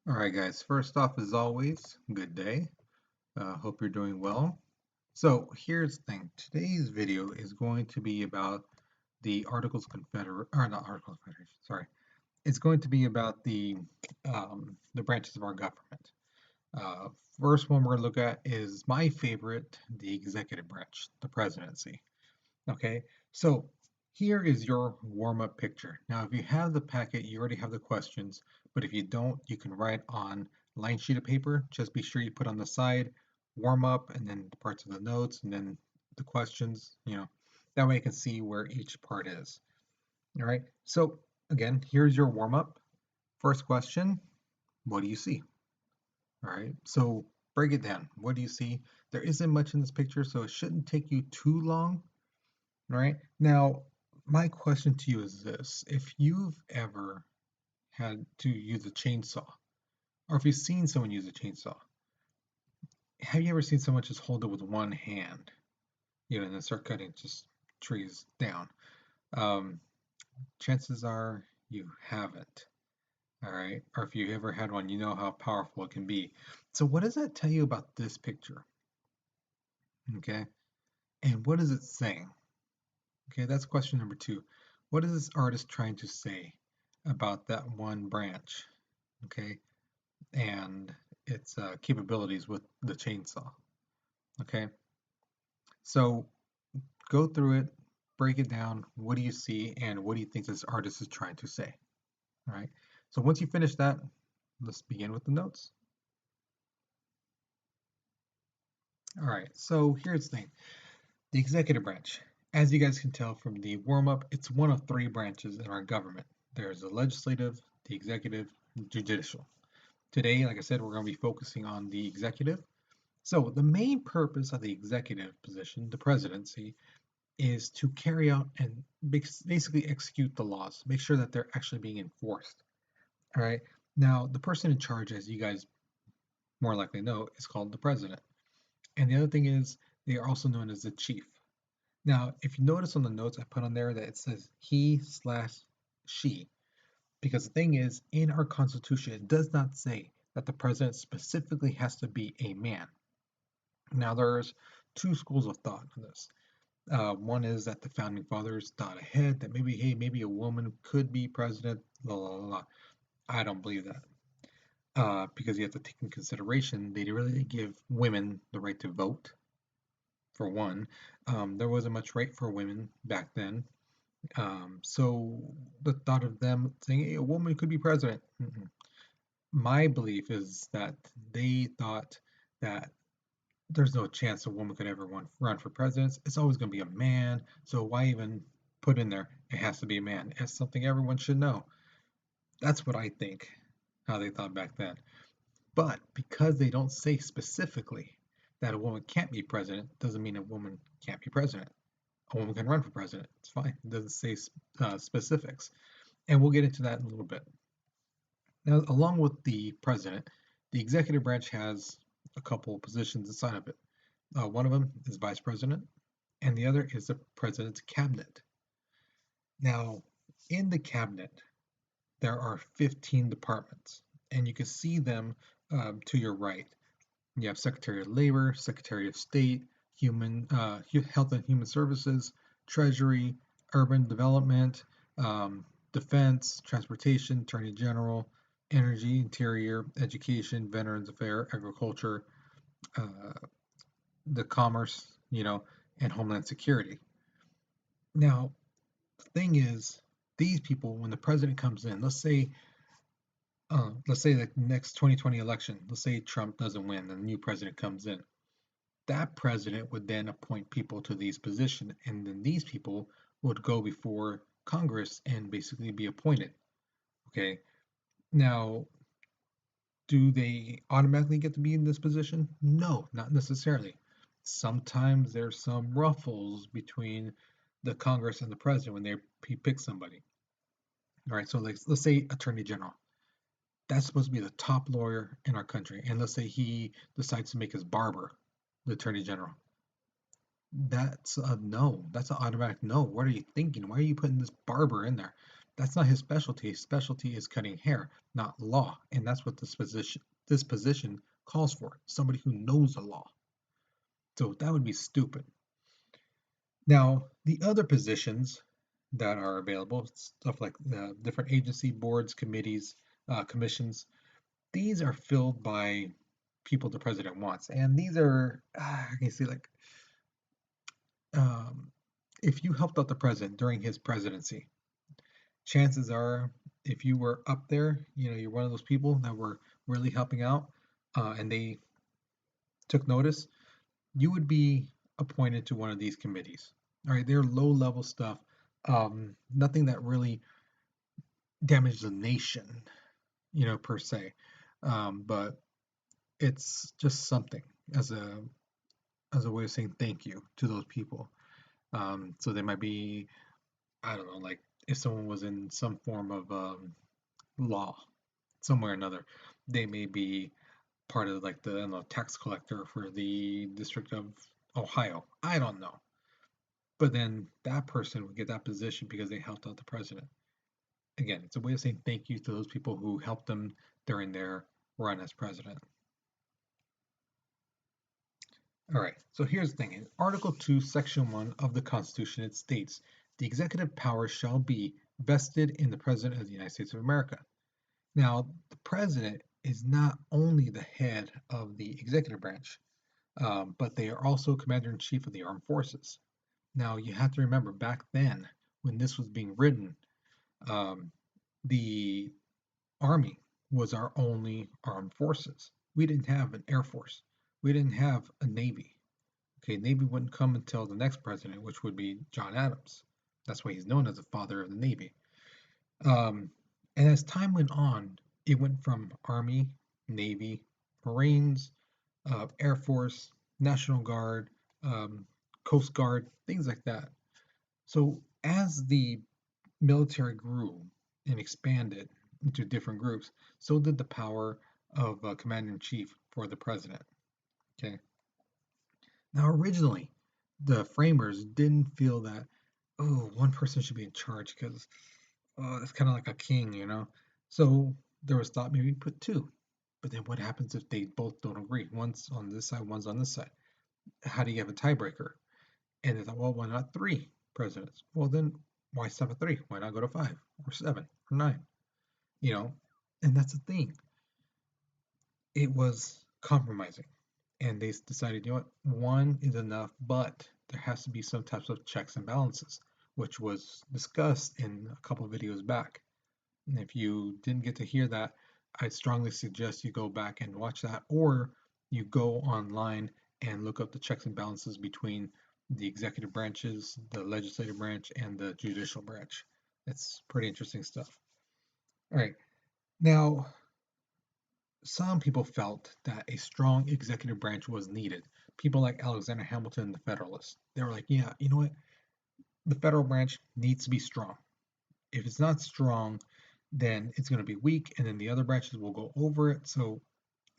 All right, guys. First off, as always, good day. Hope you're doing well. So here's the thing. Today's video is going to be about the Articles of Confederation, or not Articles of Confederation. Sorry. It's going to be about the branches of our government. Uh, First one we're going to look at is my favorite, the executive branch, the presidency. Okay, so here is your warm-up picture. Now, if you have the packet, you already have the questions, but if you don't, you can write on a line sheet of paper. Just be sure you put on the side warm up and then the parts of the notes and then the questions, that way you can see where each part is. All right, so again, here's your warm up. First question, what do you see? All right, so break it down. What do you see? There isn't much in this picture, so it shouldn't take you too long. All right. Now, my question to you is this. If you've ever had to use a chainsaw, or if you've seen someone use a chainsaw, have you ever seen someone just hold it with one hand, and then start cutting just trees down? Um, Chances are you haven't. All right. Or if you ever had one, you know how powerful it can be. So, what does that tell you about this picture? Okay. And what is it saying? Okay, that's question number two. What is this artist trying to say about that one branch? Okay, and its capabilities with the chainsaw. Okay, so go through it, break it down. What do you see, and what do you think this artist is trying to say? All right, so once you finish that, let's begin with the notes. All right, so here's the thing. The executive branch. As you guys can tell from the warm-up, it's one of three branches in our government. There's the legislative, the executive, and judicial. Today, like I said, we're going to be focusing on the executive. So the main purpose of the executive position, the presidency, is to carry out and basically execute the laws, make sure that they're actually being enforced. All right. Now, the person in charge, as you guys more likely know, is called the president. And the other thing is, they are also known as the chief. Now, if you notice on the notes I put on there that it says he slash she, because the thing is, in our Constitution, it does not say that the president specifically has to be a man. Now, there's two schools of thought on this. One is that the founding fathers thought ahead that maybe, hey, maybe a woman could be president. La la la. La. I don't believe that because you have to take in consideration they really didn't give women the right to vote. For one, there wasn't much right for women back then. So the thought of them saying, hey, a woman could be president. Mm-mm. My belief is that they thought that there's no chance a woman could ever run for president. It's always going to be a man. So why even put in there it has to be a man? It's something everyone should know. That's what I think, how they thought back then. But because they don't say specifically that a woman can't be president, doesn't mean a woman can't be president. A woman can run for president. It's fine. It doesn't say specifics. And we'll get into that in a little bit. Now, along with the president, the executive branch has a couple positions inside of it. One of them is vice president, and the other is the president's cabinet. Now, in the cabinet, there are 15 departments, and you can see them to your right. You have Secretary of Labor, Secretary of State, Health and Human Services, Treasury, Urban Development, Defense, Transportation, Attorney General, Energy, Interior, Education, Veterans Affairs, Agriculture, uh, the Commerce, and Homeland Security. Now, the thing is, these people, when the president comes in, let's say the next 2020 election, let's say Trump doesn't win, and the new president comes in. That president would then appoint people to these positions, and then these people would go before Congress and basically be appointed. Okay. Now, do they automatically get to be in this position? No, not necessarily. Sometimes there's some ruffles between the Congress and the president when he picks somebody. All right, so let's say Attorney General. That's supposed to be the top lawyer in our country, and let's say he decides to make his barber the Attorney General. That's a no. That's an automatic no. What are you thinking? Why are you putting this barber in there? That's not his specialty. His specialty is cutting hair, not law. And that's what this position calls for. Somebody who knows the law. So that would be stupid. Now, the other positions that are available, stuff like different agency boards, committees, commissions, these are filled by people the president wants. And these are, I can see like, um, if you helped out the president during his presidency, chances are, if you were up there, you're one of those people that were really helping out, and they took notice, you would be appointed to one of these committees. All right, they're low level stuff, nothing that really damages the nation, per se, but it's just something as a way of saying thank you to those people. So they might be, I don't know, like if someone was in some form of law somewhere or another, they may be part of like the, I don't know, tax collector for the District of Ohio. I don't know. But then that person would get that position because they helped out the president. Again, it's a way of saying thank you to those people who helped them during their run as president. All right, so here's the thing. In Article 2, Section 1 of the Constitution, it states, the executive power shall be vested in the President of the United States of America. Now, the President is not only the head of the executive branch, but they are also Commander-in-Chief of the Armed Forces. Now, you have to remember, back then, when this was being written, um, the Army was our only armed forces. We didn't have an Air Force. We didn't have a Navy. Okay, Navy wouldn't come until the next president, which would be John Adams. That's why he's known as the father of the Navy. Um, and as time went on, it went from Army, Navy, Marines, Air Force, National Guard, um, Coast Guard, things like that. So as the military grew and expanded into different groups, so did the power of commander in chief for the president. Okay. Now, originally, the framers didn't feel that, oh, one person should be in charge because, oh, it's kind of like a king, So there was thought maybe put two. But then what happens if they both don't agree? One's on this side, one's on this side. How do you have a tiebreaker? And they thought, well, why not three presidents? Well, then why stop at three? Why not go to five or seven or nine? You know, and that's the thing. It was compromising. And they decided, one is enough, but there has to be some types of checks and balances, which was discussed in a couple of videos back. And if you didn't get to hear that, I strongly suggest you go back and watch that, or you go online and look up the checks and balances between the executive branches, the legislative branch, and the judicial branch. It's pretty interesting stuff. All right. Now, some people felt that a strong executive branch was needed. People like Alexander Hamilton, the Federalist, they were like, yeah, you know what? The federal branch needs to be strong. If it's not strong, then it's going to be weak, and then the other branches will go over it. So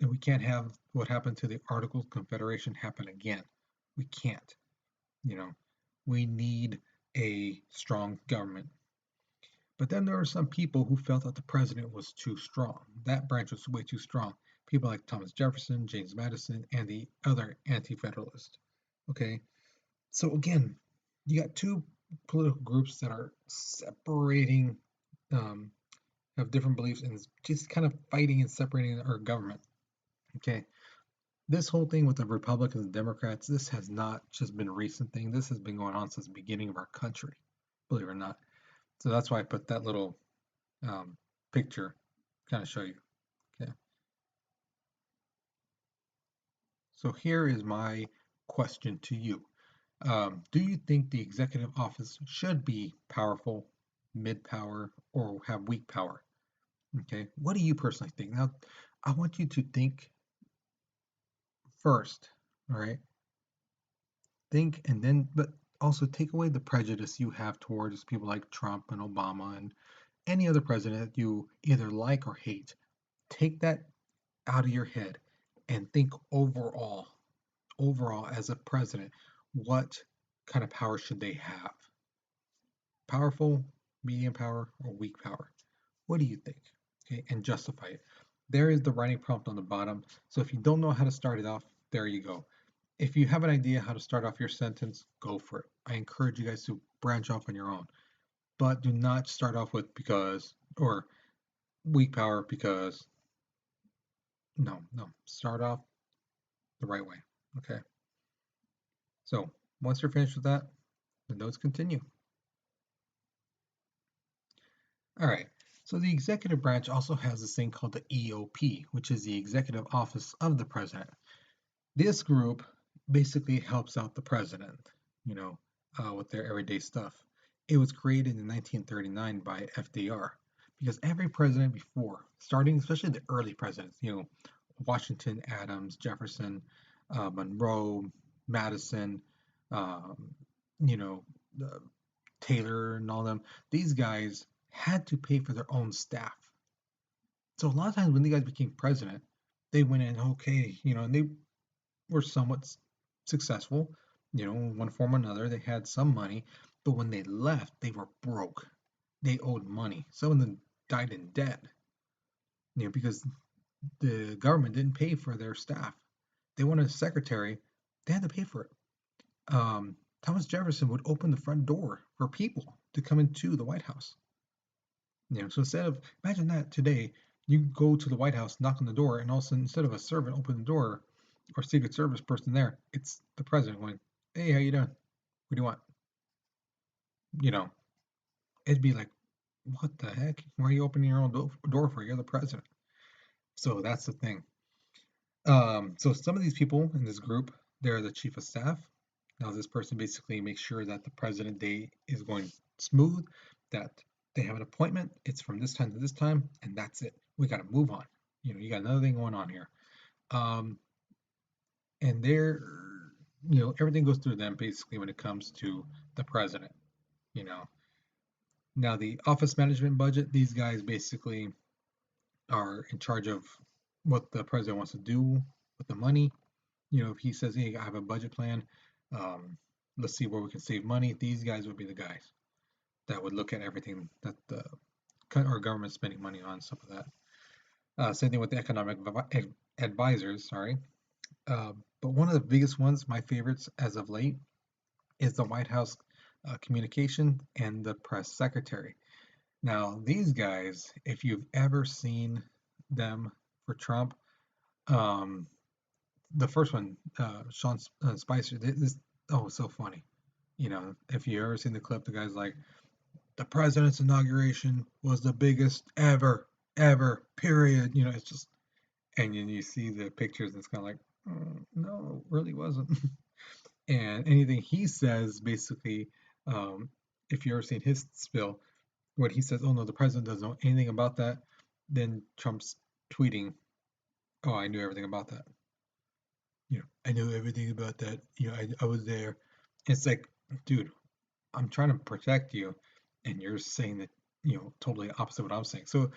we can't have what happened to the Articles of Confederation happen again. We can't. You know, we need a strong government. But then there were some people who felt that the president was too strong. That branch was way too strong. People like Thomas Jefferson, James Madison, and the other anti-federalists. Okay, so again, you got two political groups that are separating, um, have different beliefs, and just kind of fighting and separating our government. Okay, this whole thing with the Republicans and Democrats, this has not just been a recent thing. This has been going on since the beginning of our country, believe it or not. So that's why I put that little picture, kind of show you. Okay. So here is my question to you. Do you think the executive office should be powerful, mid-power, or have weak power? Okay. What do you personally think? Now, I want you to think first. All right. Think and then, but also take away the prejudice you have towards people like Trump and Obama and any other president that you either like or hate. Take that out of your head and think overall as a president, what kind of power should they have? Powerful, medium power, or weak power? What do you think? Okay, and justify it. There is the writing prompt on the bottom. So if you don't know how to start it off, there you go. If you have an idea how to start off your sentence, go for it. I encourage you guys to branch off on your own, but do not start off with because or weak power because. No, no. Start off the right way. Okay. So once you're finished with that, the notes continue. All right. So the executive branch also has this thing called the EOP, which is the Executive Office of the President. This group basically helps out the president, you know, with their everyday stuff. It was created in 1939 by FDR because every president before, starting especially the early presidents, Washington, Adams, Jefferson, Monroe, Madison, um, you know, uh, Taylor, and all them, these guys had to pay for their own staff. So a lot of times when these guys became president, they went in, okay, and they were somewhat successful, in one form or another. They had some money, but when they left, they were broke. They owed money. Some of them died in debt, because the government didn't pay for their staff. They wanted a secretary, they had to pay for it. Thomas Jefferson would open the front door for people to come into the White House. So imagine that today, you go to the White House, knock on the door, and all of a sudden, instead of a servant open the door or Secret Service person there, it's the president going, "Hey, how you doing? What do you want?" You know, it'd be like, "What the heck? Why are you opening your own door for? You're the president." So that's the thing. So some of these people in this group, they're the chief of staff. Now, this person basically makes sure that the president day is going smooth, that they have an appointment, it's from this time to this time, and that's it. We got to move on. You got another thing going on here. Um, and they're, everything goes through them basically when it comes to the president, you know. Now, the office management budget, these guys basically are in charge of what the president wants to do with the money. If he says, "Hey, I have a budget plan, um, let's see where we can save money," these guys would be the guys that would look at everything that the our government spending money on, some of that. Same thing with the economic advisors, sorry. But one of the biggest ones, my favorites as of late, is the White House communication and the press secretary. Now, these guys, if you've ever seen them for Trump, um, the first one, Sean Spicer, so funny. If you ever seen the clip, the guy's like, "The president's inauguration was the biggest ever, period." It's just, and then you see the pictures, and it's kind of like, no, it really wasn't. And anything he says, basically, um, if you ever seen his spill, what he says, "Oh no, the president doesn't know anything about that," then Trump's tweeting, "Oh, I knew everything about that. I know everything about that. I was there." It's like, dude, I'm trying to protect you, and you're saying that, totally opposite what I'm saying. So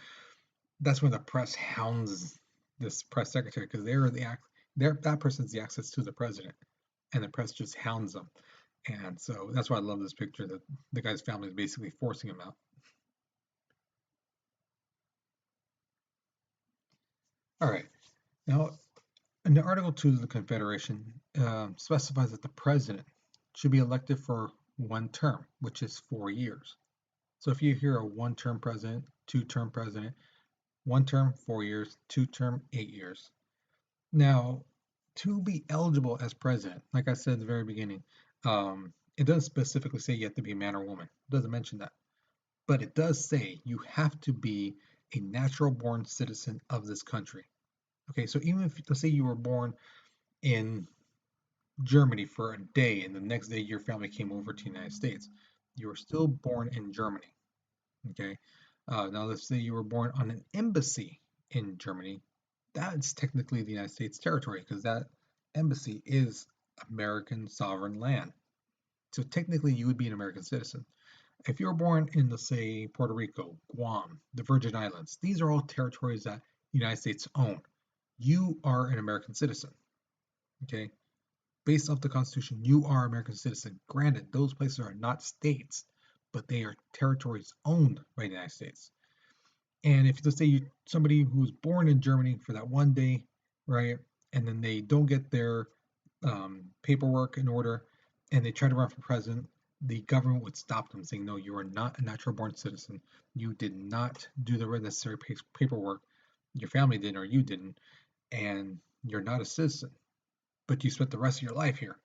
that's when the press hounds this press secretary because that person's the access to the president, and the press just hounds them. And so that's why I love this picture that the guy's family is basically forcing him out. All right. Now, in the Article 2 of the Confederation specifies that the president should be elected for one term, which is 4 years. So if you hear a one-term president, two-term president, one term, 4 years, two term, 8 years. Now, to be eligible as president, like I said at the very beginning, it doesn't specifically say you have to be a man or woman. It doesn't mention that. But it does say you have to be a natural born citizen of this country. Okay, so even if, let's say you were born in Germany for a day and the next day your family came over to the United States, you were still born in Germany. Okay, now let's say you were born on an embassy in Germany. That's technically the United States territory because that embassy is American sovereign land. So technically, you would be an American citizen. If you were born in, let's say, Puerto Rico, Guam, the Virgin Islands, these are all territories that the United States own. You are an American citizen. Okay, based off the Constitution, you are an American citizen. Granted, those places are not states, but they are territories owned by the United States. And if let's say somebody who's born in Germany for that one day, right, and then they don't get their paperwork in order, and they try to run for president, the government would stop them, saying, "No, you are not a natural-born citizen. You did not do the necessary paperwork. Your family didn't, or you didn't, and you're not a citizen. But you spent the rest of your life here.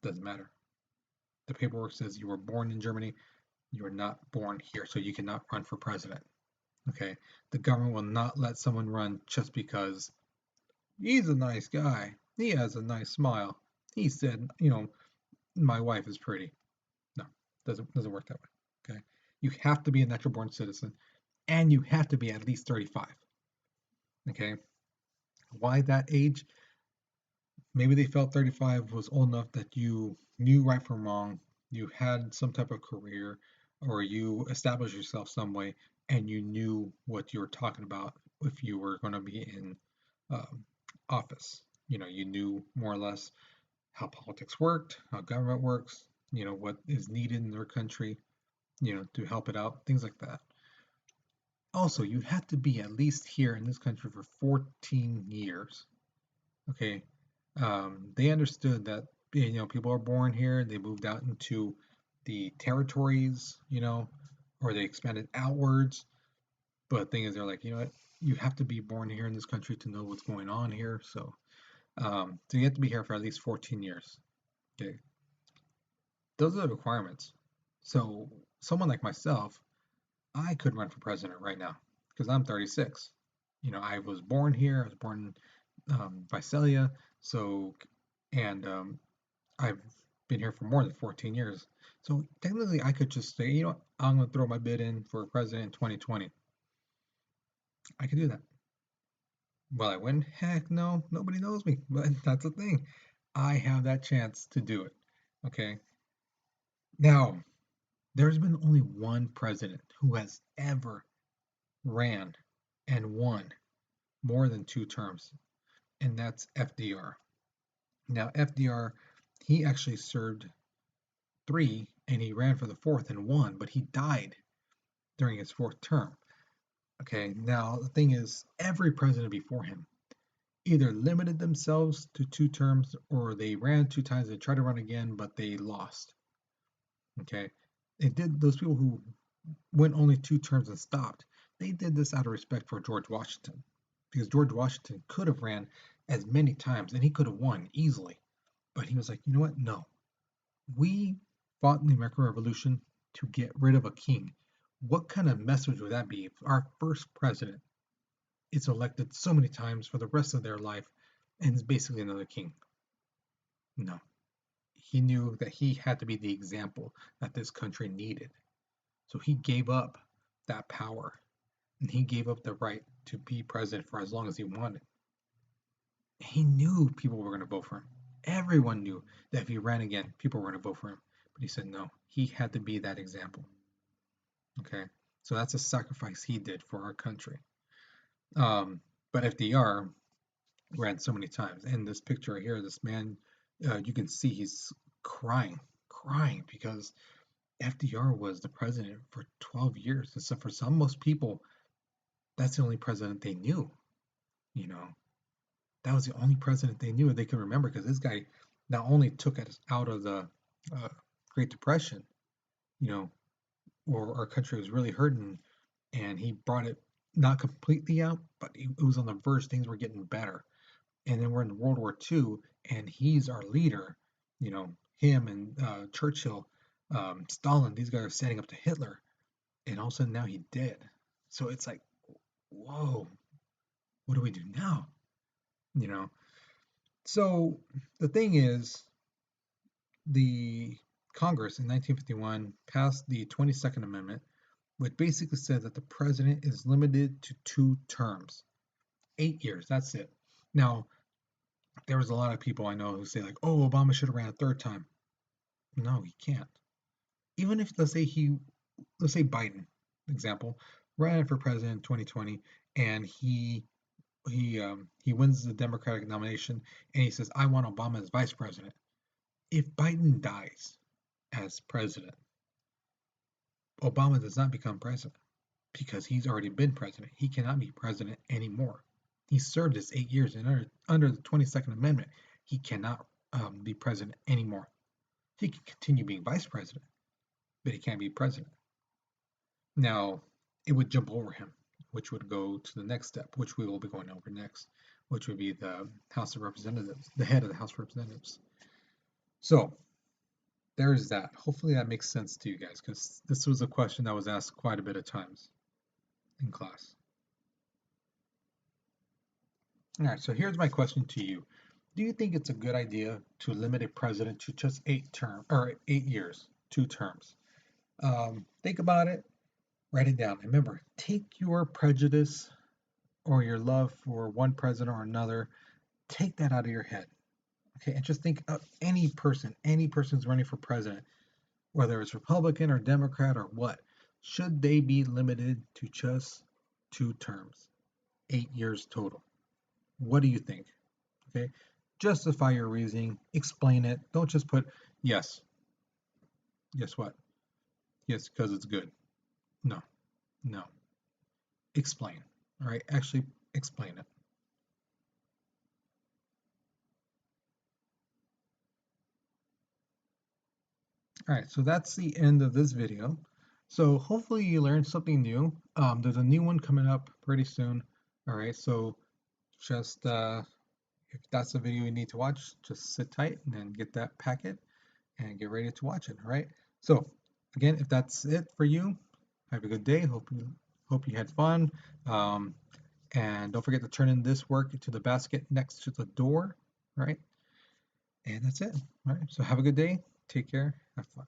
Doesn't matter. The paperwork says you were born in Germany. You are not born here, so you cannot run for president." Okay, the government will not let someone run just because he's a nice guy. He has a nice smile. He said, my wife is pretty. No, doesn't work that way. Okay, you have to be a natural born citizen, and you have to be at least 35. Okay, why that age? Maybe they felt 35 was old enough that you knew right from wrong, you had some type of career, or you established yourself some way, and you knew what you were talking about if you were going to be in um, office. You knew more or less how politics worked, how government works, what is needed in their country, to help it out, things like that. Also, you have to be at least here in this country for 14 years. Okay, they understood that people are born here, they moved out into the territories, or they expanded outwards. But the thing is, they're like, you know what, you have to be born here in this country to know what's going on here. So you have to be here for at least 14 years. Okay, those are the requirements. So someone like myself, I could run for president right now because I'm 36. I was born here. I was born in Visalia. So, and I've been here for more than 14 years. So technically, I could just say, I'm going to throw my bid in for president in 2020. I could do that. Will I win? Heck no, nobody knows me. But that's the thing. I have that chance to do it. Okay. Now, there's been only one president who has ever ran and won more than 2 terms, and that's FDR. Now, FDR, he actually served 3 and he ran for the 4th and won, but he died during his 4th term. Okay, now the thing is, every president before him either limited themselves to 2 terms or they ran 2 times and tried to run again, but they lost. Okay, they did, those people who went only 2 terms and stopped, they did this out of respect for George Washington, because George Washington could have ran as many times and he could have won easily. But he was like, you know what? No. We fought in the American Revolution to get rid of a king. What kind of message would that be if our first president is elected so many times for the rest of their life and is basically another king? No. He knew that he had to be the example that this country needed. So he gave up that power and he gave up the right to be president for as long as he wanted. He knew people were going to vote for him. Everyone knew that if he ran again, people were going to vote for him. But he said no, he had to be that example. Okay, so that's a sacrifice he did for our country. But FDR ran so many times. And this picture right here, this man, you can see he's crying because FDR was the president for 12 years. And so for most people, that's the only president they knew. You know, that was the only president they knew and they could remember because this guy not only took us out of the uh, Great Depression, you know, where our country was really hurting, and he brought it not completely out, but it was on the verge. Things were getting better, and then we're in World War II, and he's our leader. Him and Churchill, Stalin. These guys are setting up to Hitler, and all of a sudden now he's dead. So it's like, whoa, what do we do now? You know. So the thing is, the Congress in 1951 passed the 22nd Amendment, which basically said that the president is limited to 2 terms, 8 years. That's it. Now, there was a lot of people I know who say like, "Oh, Obama should have ran a 3rd time." No, he can't. Even if let's say Biden, example, ran for president in 2020, and he wins the Democratic nomination, and he says, "I want Obama as vice president." If Biden dies as president, Obama does not become president because he's already been president. He cannot be president anymore. He served his 8 years, and under the 22nd Amendment, he cannot be president anymore. He can continue being vice president, but he can't be president. Now, it would jump over him, which would go to the next step, which we will be going over next, which would be the House of Representatives, the head of the House of Representatives. So, there's that. Hopefully that makes sense to you guys, because this was a question that was asked quite a bit of times in class. All right, so here's my question to you. Do you think it's a good idea to limit a president to just 8 years, 2 terms? Think about it, write it down. Remember, take your prejudice or your love for one president or another, take that out of your head. Okay, and just think of any person who's running for president, whether it's Republican or Democrat or what, should they be limited to just 2 terms, 8 years total? What do you think? Okay, justify your reasoning, explain it. Don't just put yes. Guess what? Yes, because it's good. No, no. Explain. All right, actually explain it. All right, so that's the end of this video. So hopefully you learned something new. There's a new one coming up pretty soon. All right, so just if that's the video you need to watch, just sit tight and then get that packet and get ready to watch it. All right. So again, if that's it for you, have a good day. Hope you had fun. And don't forget to turn in this work into the basket next to the door. All right. And that's it. All right. So have a good day. Take care. Have fun.